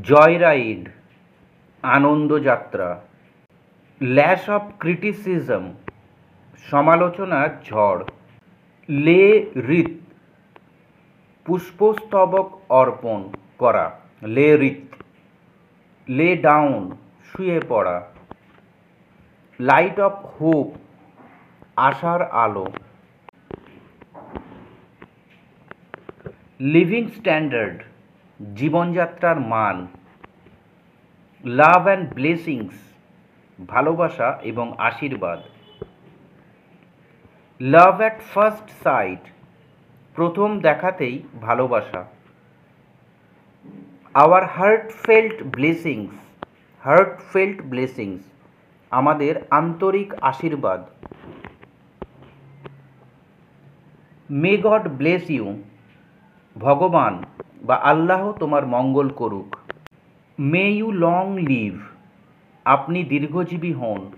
Joyride, আনন্দযাত্রা। ল্যাশ of criticism, সমালোচনার ঝড়। লে রিত, পুষ্পস্তবক অর্পণ করা। লে রিত। লে ডাউন, শুয়ে পড়া। লাইট অফ হোপ, আশার আলো। লিভিং স্ট্যান্ডার্ড, জীবনযাত্রার মান। লাভ অ্যান্ড ব্লেসিংস, ভালোবাসা এবং আশীর্বাদ। লাভ অ্যাট ফার্স্ট সাইট, প্রথম দেখাতেই ভালোবাসা। Our heartfelt blessings, heartfelt blessings, আমাদের আন্তরিক আশীর্বাদ। মে গড ব্লেস ইউ, ভগবান বা আল্লাহ তোমার মঙ্গল করুক। মে ইউ লং লিভ, আপনি দীর্ঘজীবী হন।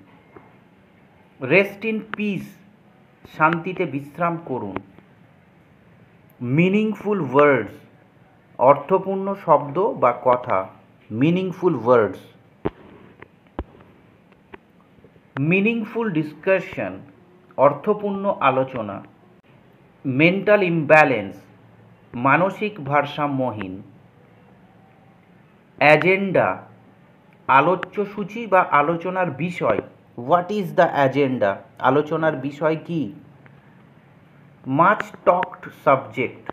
রেস্ট ইন পিস, শান্তিতে বিশ্রাম করুন। মিনিংফুল ওয়ার্ডস, অর্থপূর্ণ শব্দ বা কথা। মিনিংফুল ওয়ার্ডস। মিনিংফুল ডিসকাশন, অর্থপূর্ণ আলোচনা। মেন্টাল ইমব্যালেন্স, মানসিক ভারসাম্যহীন। অ্যাজেন্ডা, আলোচ্যসূচি বা আলোচনার বিষয়। হোয়াট ইজ দ্য অ্যাজেন্ডা, আলোচনার বিষয় কি। মাচ টকড সাবজেক্ট,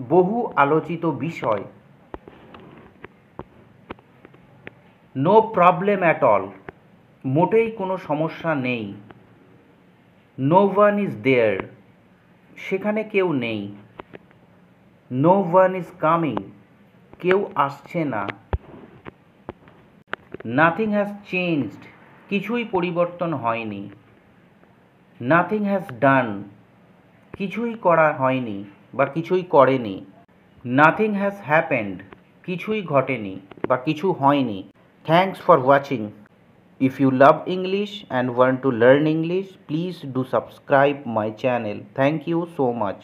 বহু আলোচিত বিষয়। নো প্রবলেম অ্যাট অল, মোটেই কোনো সমস্যা নেই। নো ওয়ান ইজ দেয়ার, সেখানে কেউ নেই। নো ওয়ান ইজ কামিং, কেউ আসছে না। নাথিং হ্যাজ চেঞ্জড, কিছুই পরিবর্তন হয়নি। নাথিং হ্যাজ ডান, কিছুই করা হয়নি বা কিছুই করেনি। নাথিং হ্যাজ হ্যাপেন্ড, কিছুই ঘটেনি বা কিছু হয়নি। Thanks for watching. If you love English and want to learn English, please do subscribe my channel. Thank you so much.